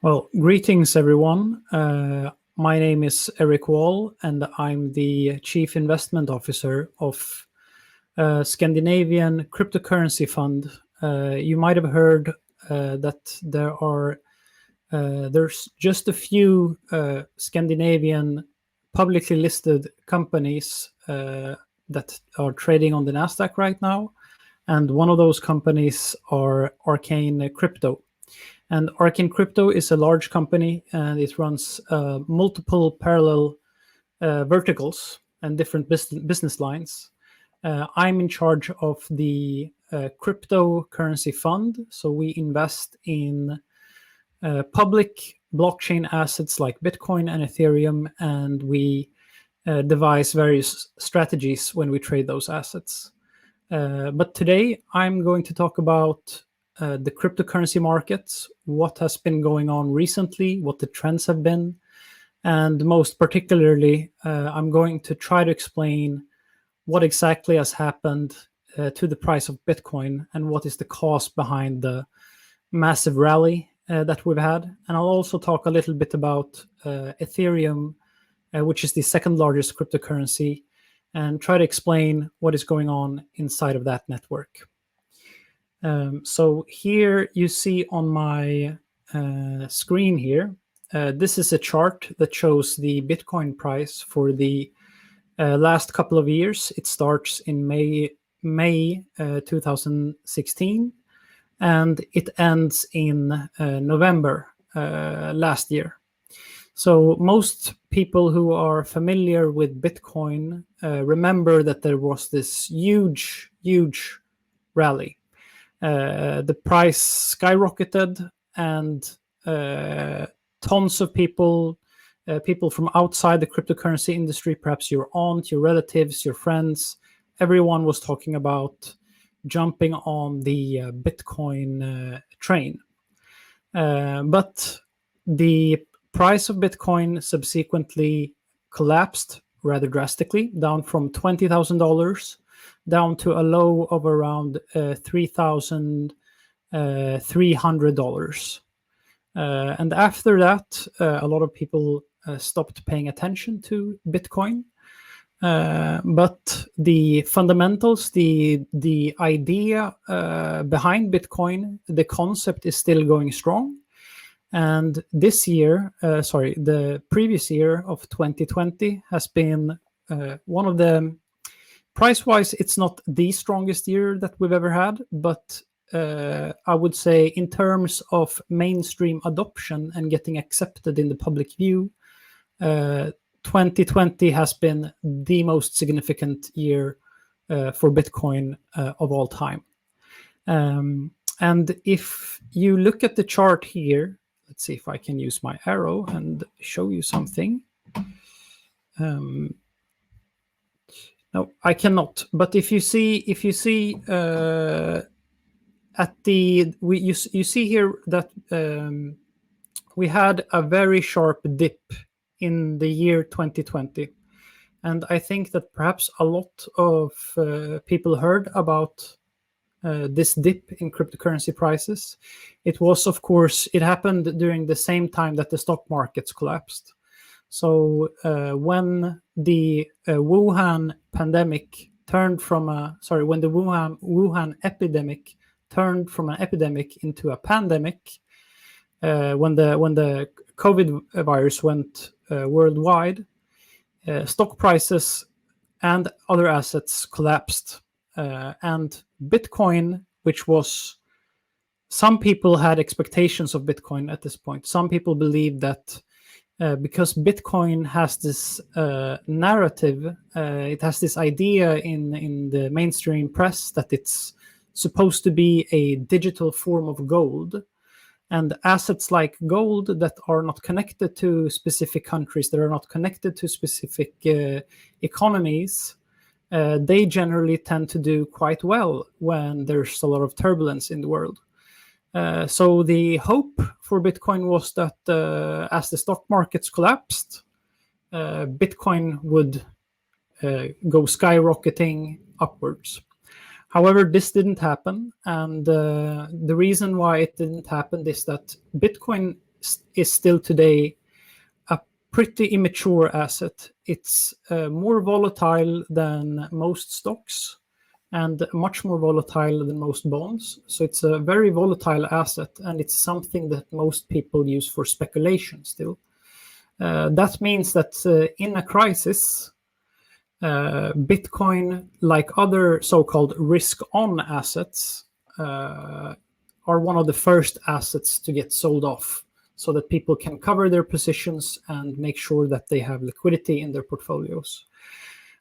Well, greetings, everyone. My name is Eric Wall, and I'm the Chief Investment Officer of Scandinavian Cryptocurrency Fund. You might have heard that there's just a few Scandinavian publicly listed companies that are trading on the Nasdaq right now, and one of those companies are Arcane Crypto. And Arcane Crypto is a large company, and it runs multiple parallel verticals and different business lines. I'm in charge of the cryptocurrency fund, so we invest in public blockchain assets like Bitcoin and Ethereum, and we devise various strategies when we trade those assets. But today I'm going to talk about the cryptocurrency markets, what has been going on recently, what the trends have been, and most particularly, I'm going to try to explain what exactly has happened to the price of Bitcoin and what is the cause behind the massive rally that we've had. And I'll also talk a little bit about Ethereum, which is the second largest cryptocurrency, and try to explain what is going on inside of that network. So here you see on my screen here, this is a chart that shows the Bitcoin price for the last couple of years. It starts in May 2016, and it ends in November last year. So most people who are familiar with Bitcoin remember that there was this huge rally. The price skyrocketed, and tons of people from outside the cryptocurrency industry, perhaps your aunt, your relatives, your friends, everyone was talking about jumping on the Bitcoin train. But the price of Bitcoin subsequently collapsed rather drastically, down from $20,000 down to a low of around $3,300. And after that, a lot of people stopped paying attention to Bitcoin. But the fundamentals, the idea behind Bitcoin, the concept is still going strong. And this year, the previous year of 2020 has been one of the, price-wise, it's not the strongest year that we've ever had, but I would say in terms of mainstream adoption and getting accepted in the public view, 2020 has been the most significant year for Bitcoin of all time. And if you look at the chart here, let's see if I can use my arrow and show you something. No, I cannot. But if you see at the you see here that we had a very sharp dip in the year 2020, and I think that perhaps a lot of people heard about this dip in cryptocurrency prices. It was, of course, it happened during the same time that the stock markets collapsed. So when the Wuhan pandemic turned from when the Wuhan epidemic turned from an epidemic into a pandemic, when the COVID virus went worldwide, stock prices and other assets collapsed. And Bitcoin, which was, some people had expectations of Bitcoin at this point. Some people believed that because Bitcoin has this narrative, it has this idea in the mainstream press that it's supposed to be a digital form of gold. And assets like gold that are not connected to specific countries, that are not connected to specific economies, they generally tend to do quite well when there's a lot of turbulence in the world. So the hope for Bitcoin was that as the stock markets collapsed, Bitcoin would go skyrocketing upwards. However, this didn't happen, and the reason why it didn't happen is that Bitcoin is still today a pretty immature asset. It's more volatile than most stocks and much more volatile than most bonds. So it's a very volatile asset, and it's something that most people use for speculation still. That means that in a crisis, Bitcoin, like other so-called risk-on assets, are one of the first assets to get sold off, so that people can cover their positions and make sure that they have liquidity in their portfolios.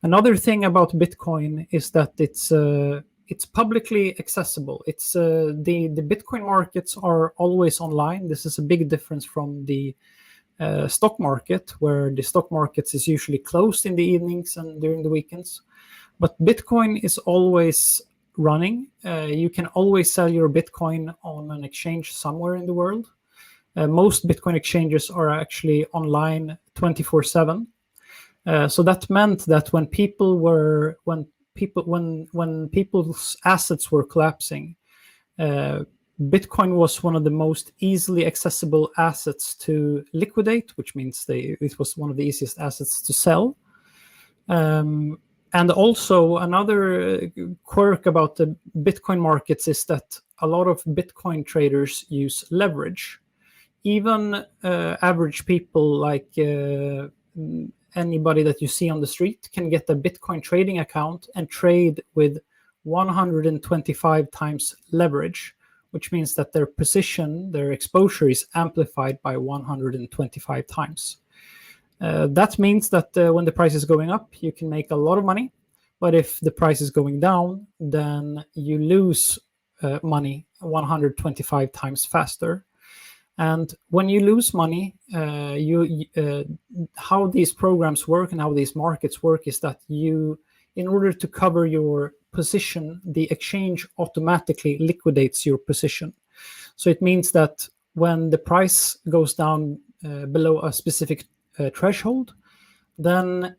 Another thing about Bitcoin is that it's publicly accessible. It's the Bitcoin markets are always online. This is a big difference from the stock market, where the stock markets is usually closed in the evenings and during the weekends. But Bitcoin is always running. You can always sell your Bitcoin on an exchange somewhere in the world. Most Bitcoin exchanges are actually online 24/7. So that meant that when people's assets were collapsing, Bitcoin was one of the most easily accessible assets to liquidate, which means it was one of the easiest assets to sell. And also another quirk about the Bitcoin markets is that a lot of Bitcoin traders use leverage. Even average people, like anybody that you see on the street, can get a Bitcoin trading account and trade with 125 times leverage, which means that their position, their exposure is amplified by 125 times. That means that when the price is going up, you can make a lot of money. But if the price is going down, then you lose money 125 times faster. And when you lose money, how these programs work and how these markets work is that in order to cover your position, the exchange automatically liquidates your position. So it means that when the price goes down below a specific threshold, then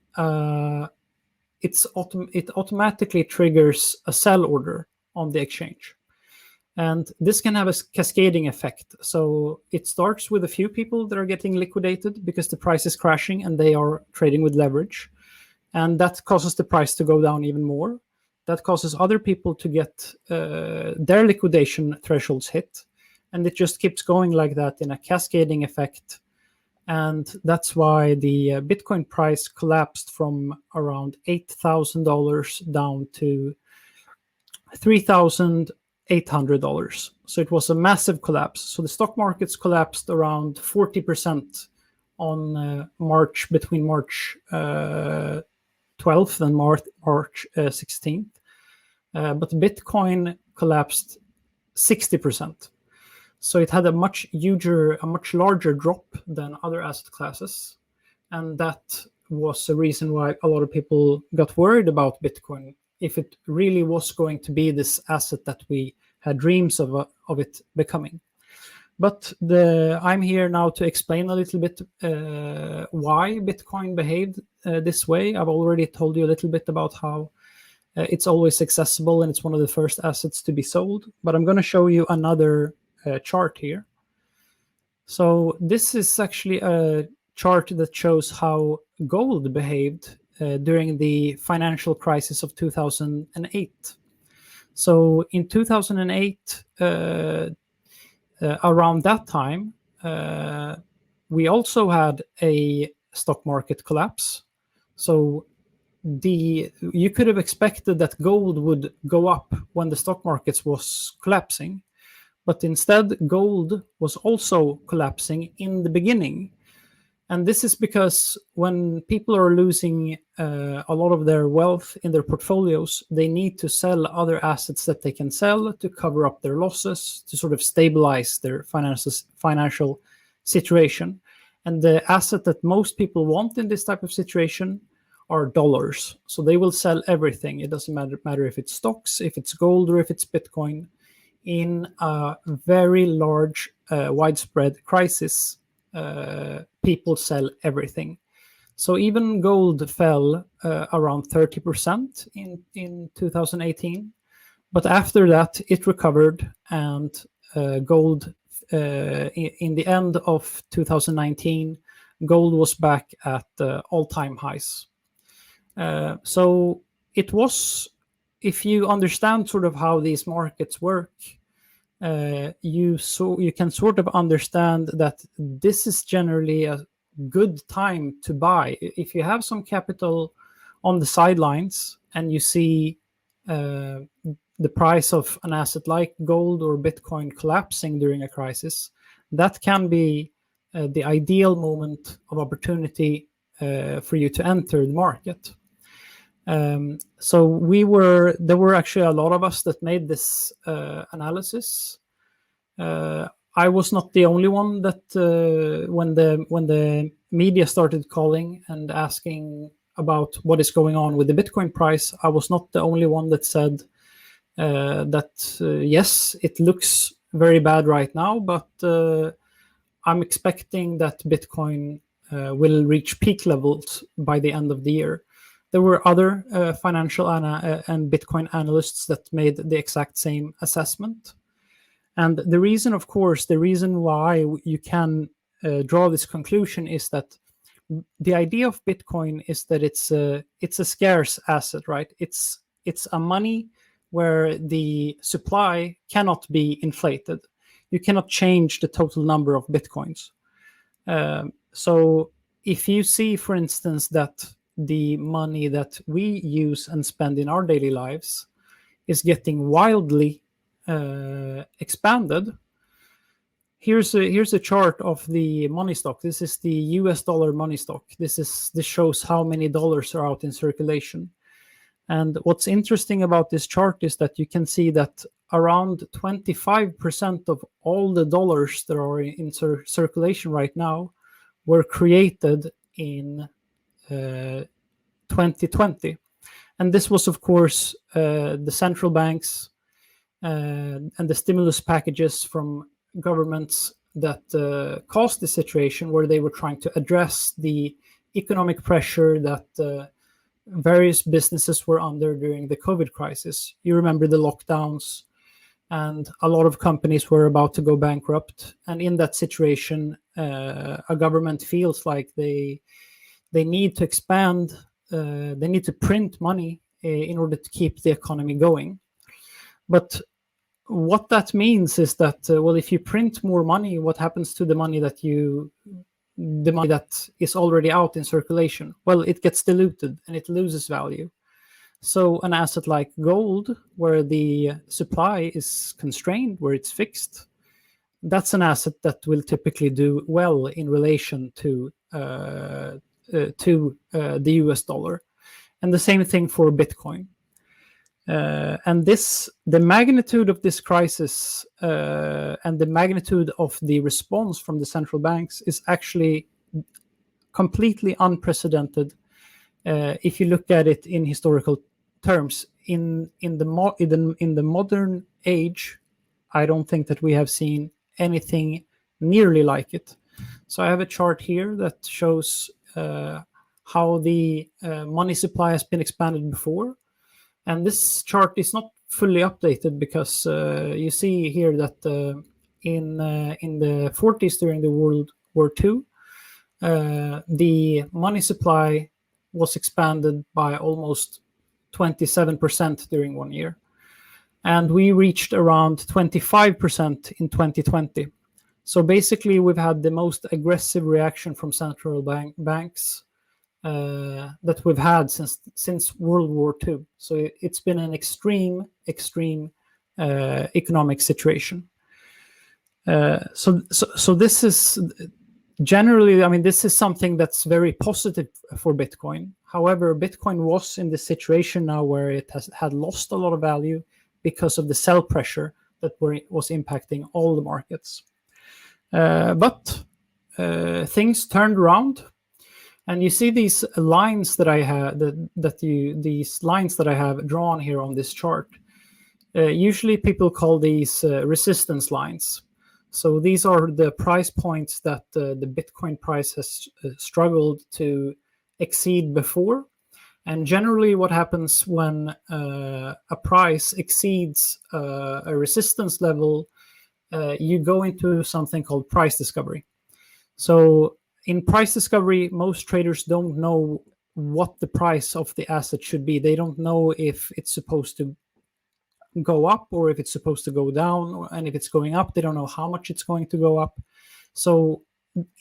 it automatically triggers a sell order on the exchange. And this can have a cascading effect. So it starts with a few people that are getting liquidated because the price is crashing and they are trading with leverage. And that causes the price to go down even more. That causes other people to get their liquidation thresholds hit. And it just keeps going like that in a cascading effect. And that's why the Bitcoin price collapsed from around $8,000 down to $3,800. So it was a massive collapse. So the stock markets collapsed around 40% on between March 12th and March 16th. But Bitcoin collapsed 60%. So it had a much larger drop than other asset classes. And that was a reason why a lot of people got worried about Bitcoin, if it really was going to be this asset that we had dreams of it becoming. But I'm here now to explain a little bit why Bitcoin behaved this way. I've already told you a little bit about how it's always accessible and it's one of the first assets to be sold. But I'm going to show you another chart here. So this is actually a chart that shows how gold behaved during the financial crisis of 2008. So in 2008, around that time, we also had a stock market collapse. So you could have expected that gold would go up when the stock markets was collapsing, but instead gold was also collapsing in the beginning. And this is because when people are losing a lot of their wealth in their portfolios, they need to sell other assets that they can sell to cover up their losses, to sort of stabilize their financial situation. And the asset that most people want in this type of situation are dollars. So they will sell everything. It doesn't matter if it's stocks, if it's gold, or if it's Bitcoin. In a very large, widespread crisis, people sell everything. So even gold fell around 30% in 2018. But after that, it recovered, and gold in the end of 2019, gold was back at all-time highs. So it was, if you understand sort of how these markets work, you can sort of understand that this is generally a good time to buy. If you have some capital on the sidelines and you see the price of an asset like gold or Bitcoin collapsing during a crisis, that can be the ideal moment of opportunity for you to enter the market. So there were actually a lot of us that made this analysis. I was not the only one that when the media started calling and asking about what is going on with the Bitcoin price, I was not the only one that said that yes, it looks very bad right now, but I'm expecting that Bitcoin will reach peak levels by the end of the year. There were other financial and Bitcoin analysts that made the exact same assessment. And the reason, of course, the reason why you can draw this conclusion is that the idea of Bitcoin is that it's a scarce asset, right? It's a money where the supply cannot be inflated. You cannot change the total number of Bitcoins. So if you see, for instance, that the money that we use and spend in our daily lives is getting wildly expanded. Here's a chart of the money stock. This is the US dollar money stock. This shows how many dollars are out in circulation. And what's interesting about this chart is that you can see that around 25% of all the dollars that are in circulation right now were created in 2020. And this was, of course, the central banks and the stimulus packages from governments that caused the situation, where they were trying to address the economic pressure that various businesses were under during the COVID crisis. You remember the lockdowns, and a lot of companies were about to go bankrupt. And in that situation, a government feels like they need to expand, they need to print money in order to keep the economy going. But what that means is that, well, if you print more money, what happens to the money that is already out in circulation? Well, it gets diluted and it loses value. So an asset like gold, where the supply is constrained, where it's fixed, that's an asset that will typically do well in relation to the US dollar. And the same thing for Bitcoin. And the magnitude of this crisis and the magnitude of the response from the central banks is actually completely unprecedented if you look at it in historical terms. In the modern age, I don't think that we have seen anything nearly like it. So I have a chart here that shows how the money supply has been expanded before. And this chart is not fully updated because you see here that in the 40s during the World War II, the money supply was expanded by almost 27% during 1 year. And we reached around 25% in 2020. So basically, we've had the most aggressive reaction from central banks that we've had since World War II. So it's been an extreme economic situation. So this is generally, I mean, this is something that's very positive for Bitcoin. However, Bitcoin was in this situation now where it had lost a lot of value because of the sell pressure that was impacting all the markets. But things turned around. And you see these lines that I have these lines that I have drawn here on this chart. Usually people call these resistance lines. So these are the price points that the Bitcoin price has struggled to exceed before. And generally what happens when a price exceeds a resistance level you go into something called price discovery. So in price discovery, most traders don't know what the price of the asset should be. They don't know if it's supposed to go up or if it's supposed to go down, and if it's going up, they don't know how much it's going to go up. So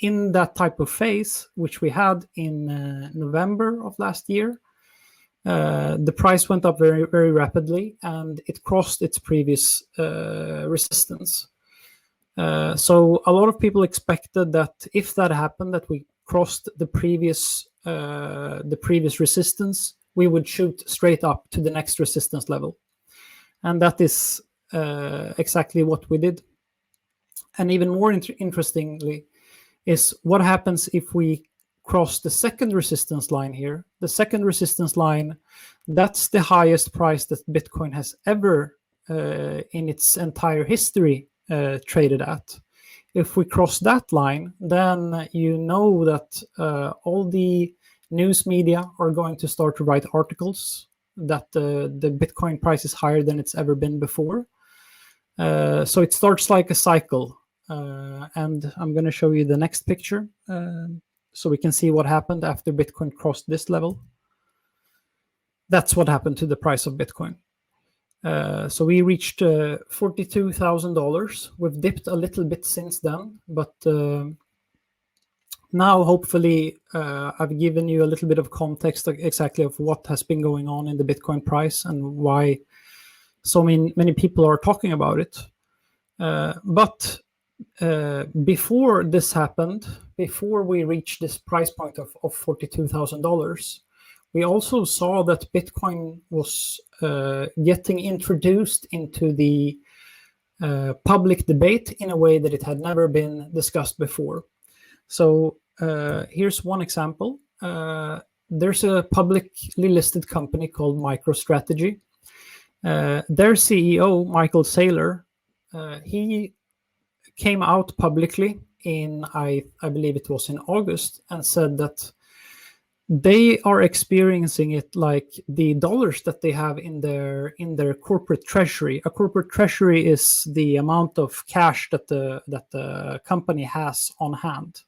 in that type of phase, which we had in November of last year, the price went up very, very rapidly, and it crossed its previous resistance. So a lot of people expected that if that happened, that we crossed the previous resistance, we would shoot straight up to the next resistance level. And that is exactly what we did. And even more interestingly is what happens if we cross the second resistance line here. The second resistance line, that's the highest price that Bitcoin has ever in its entire history traded at. If we cross that line, then you know that all the news media are going to start to write articles that the Bitcoin price is higher than it's ever been before. So it starts like a cycle. And I'm going to show you the next picture so we can see what happened after Bitcoin crossed this level. That's what happened to the price of Bitcoin. So we reached $42,000. We've dipped a little bit since then, but now hopefully I've given you a little bit of context exactly of what has been going on in the Bitcoin price and why so many people are talking about it. But before this happened, before we reached this price point of $42,000, we also saw that Bitcoin was getting introduced into the public debate in a way that it had never been discussed before. So here's one example. There's a publicly listed company called MicroStrategy. Their CEO, Michael Saylor, he came out publicly in, I believe it was in August, and said that they are experiencing it like the dollars that they have in their corporate treasury. A corporate treasury is the amount of cash that the company has on hand.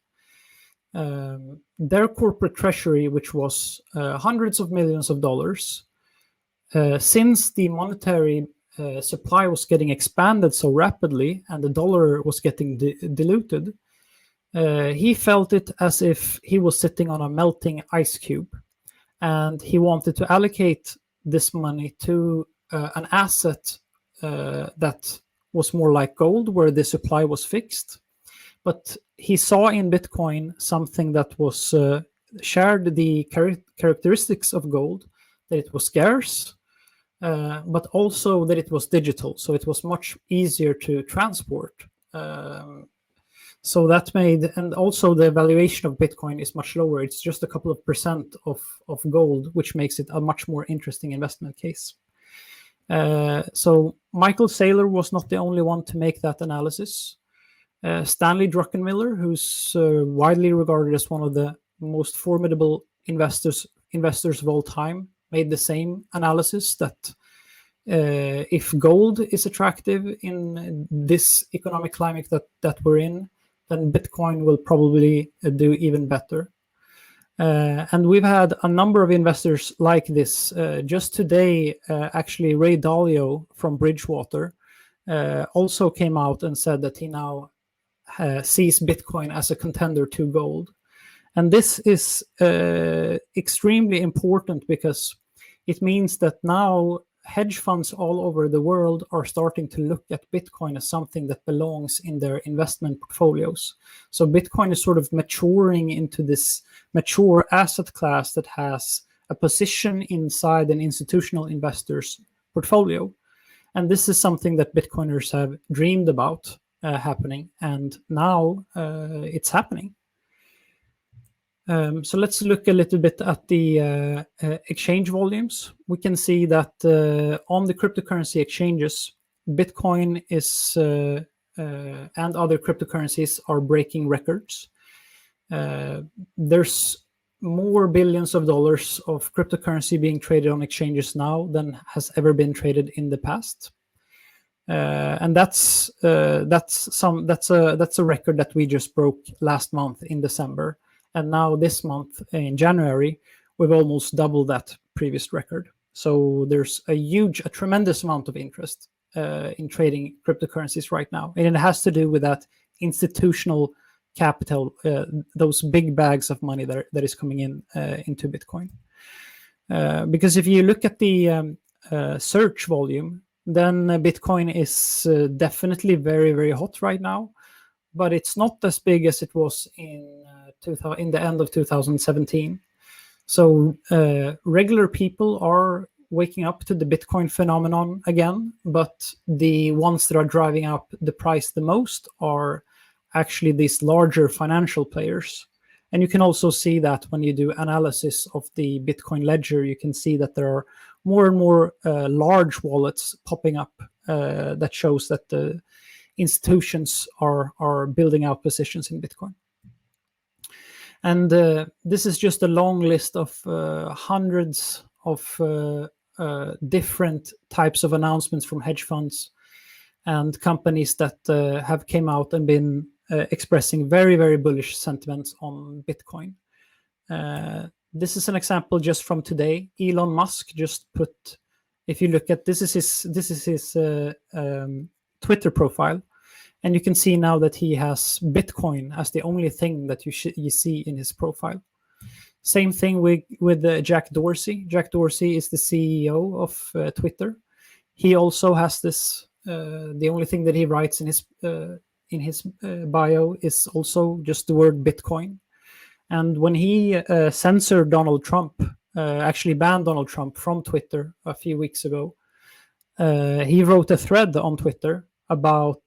Their corporate treasury, which was hundreds of millions of dollars, since the monetary supply was getting expanded so rapidly and the dollar was getting diluted, he felt it as if he was sitting on a melting ice cube, and he wanted to allocate this money to an asset that was more like gold, where the supply was fixed. But he saw in Bitcoin something that was shared the characteristics of gold, that it was scarce, but also that it was digital, so it was much easier to transport. So that made, and also the valuation of Bitcoin is much lower. It's just a couple of percent of gold, which makes it a much more interesting investment case. So Michael Saylor was not the only one to make that analysis. Stanley Druckenmiller, who's widely regarded as one of the most formidable investors of all time, made the same analysis that if gold is attractive in this economic climate that we're in, then Bitcoin will probably do even better. And we've had a number of investors like this. Just today, actually, Ray Dalio from Bridgewater also came out and said that he now sees Bitcoin as a contender to gold. And this is extremely important because it means that now hedge funds all over the world are starting to look at Bitcoin as something that belongs in their investment portfolios. So Bitcoin is sort of maturing into this mature asset class that has a position inside an institutional investor's portfolio. And this is something that Bitcoiners have dreamed about happening, and now it's happening. So let's look a little bit at the exchange volumes. We can see that on the cryptocurrency exchanges, Bitcoin is and other cryptocurrencies are breaking records. There's more billions of dollars of cryptocurrency being traded on exchanges now than has ever been traded in the past. And that's a record that we just broke last month in December, and now this month in January we've almost doubled that previous record. So there's a tremendous amount of interest in trading cryptocurrencies right now, and it has to do with that institutional capital, those big bags of money that is coming in into Bitcoin. Because if you look at the search volume, then Bitcoin is definitely very, very hot right now, but it's not as big as it was in the end of 2017. So regular people are waking up to the Bitcoin phenomenon again, but the ones that are driving up the price the most are actually these larger financial players. And you can also see that when you do analysis of the Bitcoin ledger, you can see that there are more and more large wallets popping up that shows that the institutions are building out positions in Bitcoin. And this is just a long list of hundreds of different types of announcements from hedge funds and companies that have came out and been expressing very, very bullish sentiments on Bitcoin. This is an example just from today. Elon Musk just put, if you look at this is his Twitter profile, and you can see now that he has Bitcoin as the only thing that you see in his profile. Same thing with Jack Dorsey. Jack Dorsey is the CEO of Twitter. He also has this. The only thing that he writes in his bio is also just the word Bitcoin. And when he censored Donald Trump, actually banned Donald Trump from Twitter a few weeks ago, he wrote a thread on Twitter about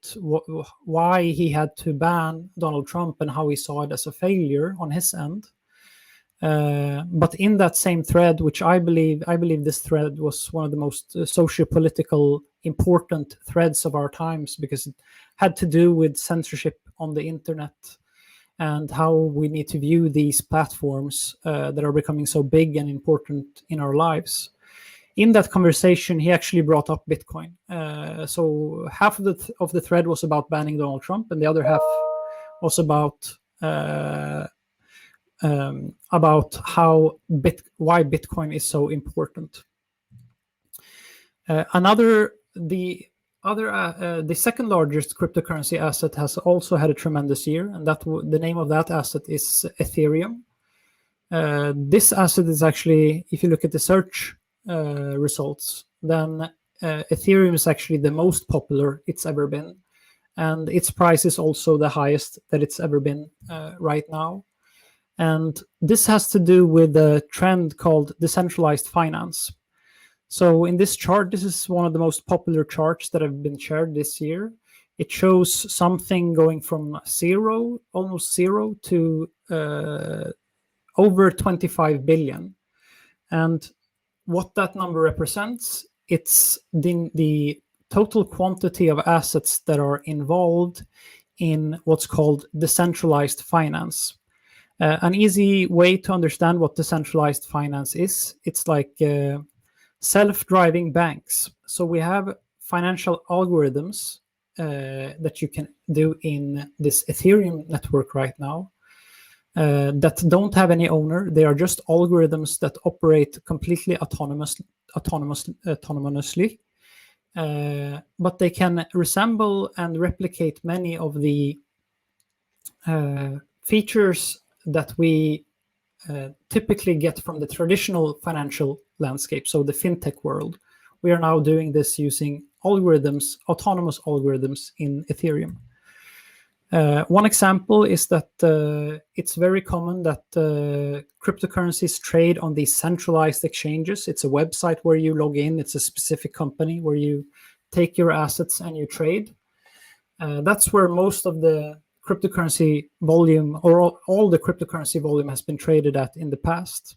why he had to ban Donald Trump and how he saw it as a failure on his end. But in that same thread, which I believe this thread was one of the most socio-political important threads of our times, because it had to do with censorship on the internet and how we need to view these platforms that are becoming so big and important in our lives. In that conversation, he actually brought up Bitcoin. So half of the thread was about banning Donald Trump, and the other half was about why Bitcoin is so important. The second largest cryptocurrency asset has also had a tremendous year, and the name of that asset is Ethereum. This asset is actually, if you look at the search results, then Ethereum is actually the most popular it's ever been, and its price is also the highest that it's ever been right now. And this has to do with a trend called decentralized finance. So in this chart, this is one of the most popular charts that have been shared this year. It shows something going from almost zero to over 25 billion. And what that number represents, it's the total quantity of assets that are involved in what's called decentralized finance. An easy way to understand what decentralized finance is, it's like self-driving banks. So we have financial algorithms that you can do in this Ethereum network right now that don't have any owner. They are just algorithms that operate completely autonomously, but they can resemble and replicate many of the features that we typically get from the traditional financial landscape, so the fintech world. We are now doing this using algorithms, autonomous algorithms in Ethereum. One example is that it's very common that cryptocurrencies trade on these centralized exchanges. It's a website where you log in. It's a specific company where you take your assets and you trade. That's where most of the cryptocurrency volume, or all the cryptocurrency volume, has been traded at in the past.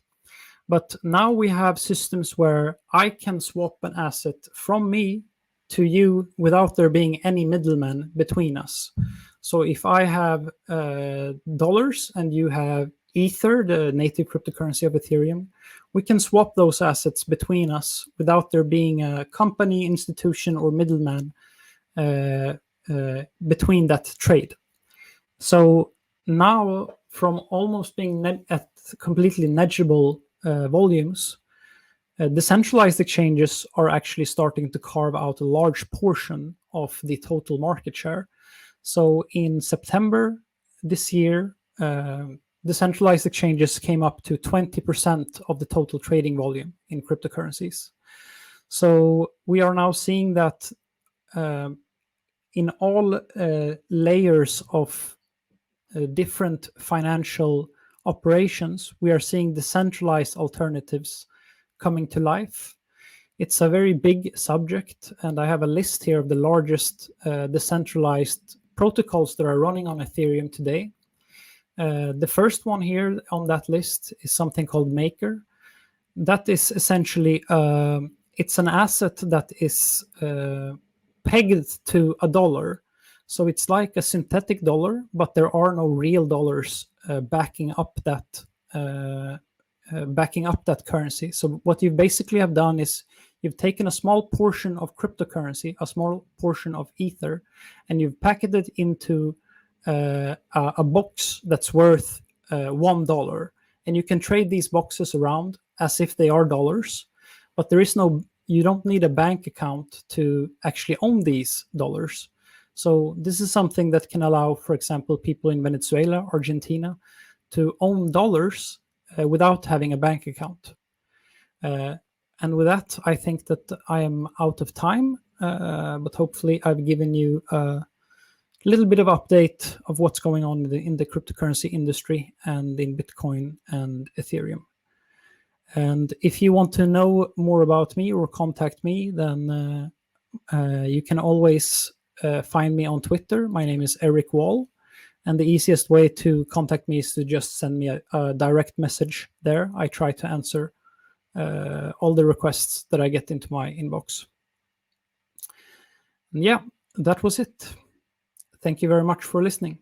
But now we have systems where I can swap an asset from me to you without there being any middleman between us. So if I have dollars and you have Ether, the native cryptocurrency of Ethereum, we can swap those assets between us without there being a company, institution, or middleman between that trade. So now, from almost being at completely negligible volumes, decentralized exchanges are actually starting to carve out a large portion of the total market share. So in September this year, decentralized exchanges came up to 20% of the total trading volume in cryptocurrencies. So we are now seeing that in all layers of different financial operations, we are seeing decentralized alternatives coming to life. It's a very big subject, and I have a list here of the largest decentralized protocols that are running on Ethereum today. The first one here on that list is something called Maker. That is essentially it's an asset that is pegged to a dollar. So it's like a synthetic dollar, but there are no real dollars backing up that currency. So what you basically have done is you've taken a small portion of cryptocurrency, a small portion of Ether, and you've packaged it into a box that's worth $1. And you can trade these boxes around as if they are dollars, but you don't need a bank account to actually own these dollars. So this is something that can allow, for example, people in Venezuela, Argentina, to own dollars without having a bank account. And with that, I think that I am out of time, but hopefully I've given you a little bit of update of what's going on in the cryptocurrency industry and in Bitcoin and Ethereum. And if you want to know more about me or contact me, then you can always find me on Twitter. My name is Eric Wall. And the easiest way to contact me is to just send me a direct message there. I try to answer all the requests that I get into my inbox. And yeah, that was it. Thank you very much for listening.